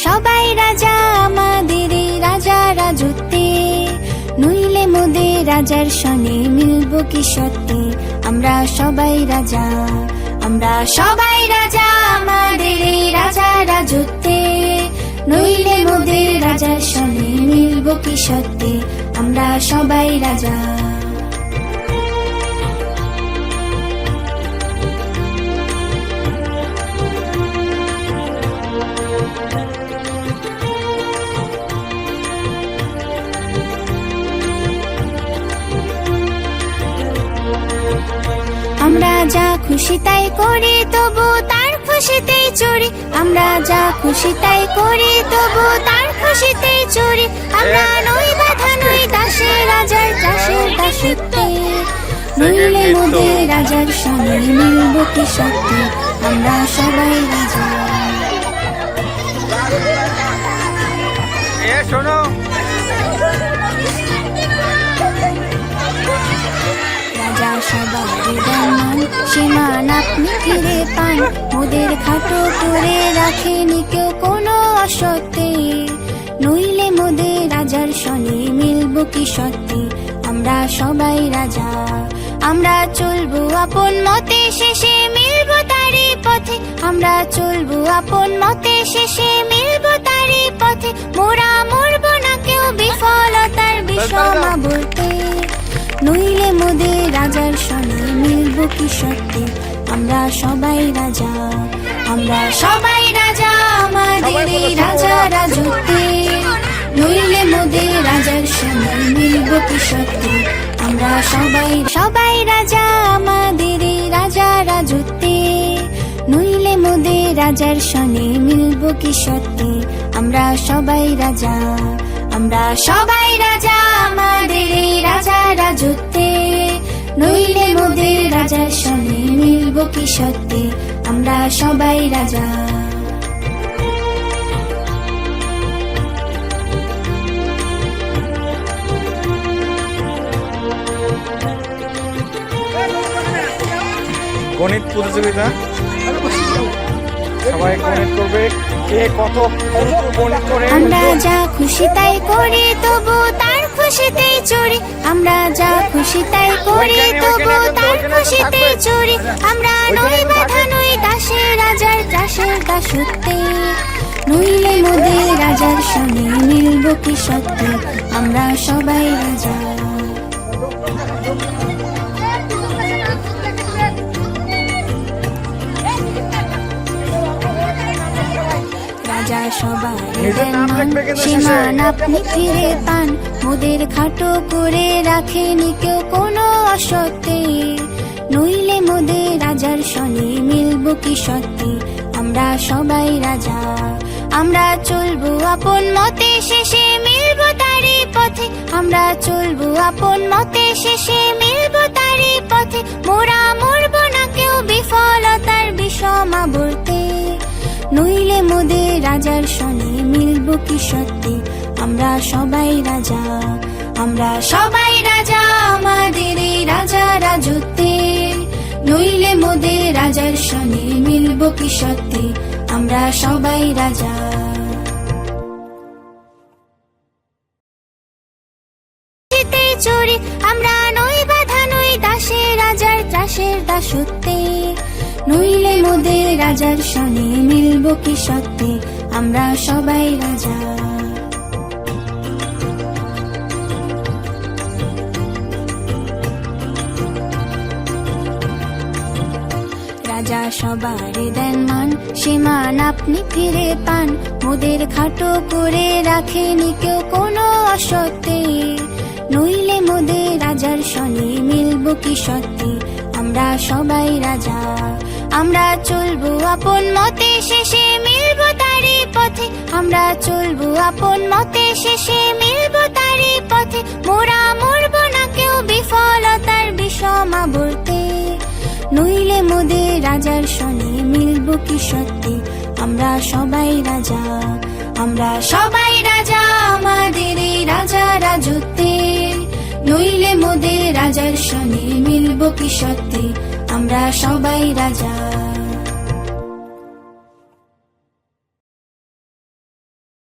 সবাই রাজা আমাদের এই রাজা রাজত্বে, নইলে মোদের রাজার সনে মিলব কি সত্যি। আমরা সবাই রাজা, আমরা সবাই রাজা আমাদের এই রাজা রাজত্বে, নইলে মোদের রাজার সনে মিলব কি সত্যি। আমরা সবাই রাজা। আমরা যা খুশি তাই করি তবু তার খুশিতেই চড়ি, আমরা যা খুশি তাই করি তবু তার খুশিতেই চড়ি। আমরা নই বাধা নই দাসে রাজার দাসের দাসত্বে, নইলে মোদের রাজার সঙ্গে মিলব কি সত্যি। আমরা সবাই রাজা। শোনো রাজা সবার মান, সীমান আপনি ফিরে পান, মোদের খাটো করে রাখেনি কেউ কোনো অসত্যে, নইলে মোদের রাজার সনে মিলব কি সত্যি। আমরা সবাই রাজা। আমরা চলবো আপন মতে শেষে মিলব তারই পথে, আমরা চলবো আপন মতে শেষে মিলব তারই পথে। মোরা মরব না কেউ বিফলতার বিষমা বলতে, নইলে মোদের রাজার সনে মিলব কি সত্যি। আমরা সবাই রাজা, আমরা সবাই রাজা আমাদের এই রাজা রাজত্বে, নইলে মোদের রাজার সনে মিলব কি সত্যি। আমরা সবাই সবাই রাজা আমাদের এই রাজা রাজত্বে, নইলে মোদের রাজার সনে মিলব কি সত্যি। আমরা সবাই রাজা, আমরা সবাই রাজা আমাদের এই রাজা রাজত্বে, নইলে মোদের রাজার সনে মিলব কি সত্যি। আমরা সবাই রাজা। গণিত প্রতিযোগিতা, সবাই গণিত করবে, কে কত গণিত করে। আমরা যা খুশি তাই করি তবু তার খুশিতেই চড়ি, আমরা যা খুশি তাই করি তবু তার খুশিতেই চড়ি। আমরা নই বাধা নই দাসে রাজার দাসের দাসত্বে, নইলে মোদের রাজার সঙ্গে মিলব কি সত্যি। আমরা সবাই রাজা। রাজা সবার সীমান আপনি ফিরে পান, মোদের খাটো করে রাখেনি কেউ কোনো অসত্যে, নইলে মোদের রাজার সনে মিলব কি সত্যি। আমরা সবাই রাজা। আমরা চলবো আপন মতে শেষে মিলব তারই পথে, আমরা চলবো আপন মতে শেষে মিলব তারই পথে। মোরা মরব না কেউ বিফলতার বিষমা বলতে, নইলে মোদের রাজার সনে মিলব কি সত্যি। আমরা সবাই রাজা, আমরা সবাই রাজা আমাদের এই রাজা রাজত্বে, নইলে মোদের রাজার সনে মিলব কি সত্যি। আমরা সবাই রাজা। চড়ি আমরা নই বাধা নই দাসে রাজার দাসের দাসত্বে, নইলে মোদের রাজার সনে মিলব কি সত্যি। আমরা সবাই রাজা। রাজা সবার দেন মান, সীমান আপনি ফিরে পান, মোদের খাটো করে রাখেনি কেউ কোনো অসত্যে, নইলে মোদের রাজার সনে মিলব কি সত্যি। আমরা সবাই রাজা। আমরা চলবো আপন মতে শেষে মিলব তারই পথে, আমরা চলবো আপন মতে শেষে মিলব তারই পথে। মোরা মরব না কেউ বিফলতার বিষমা বলতে, নইলে মোদের রাজার সনে মিলব কি সত্যি। আমরা সবাই রাজা, আমরা সবাই রাজা আমাদের এই রাজা রাজত্বে, নইলে মোদের রাজার সনে মিলব কি সত্যি। আমরা সবাই রাজা।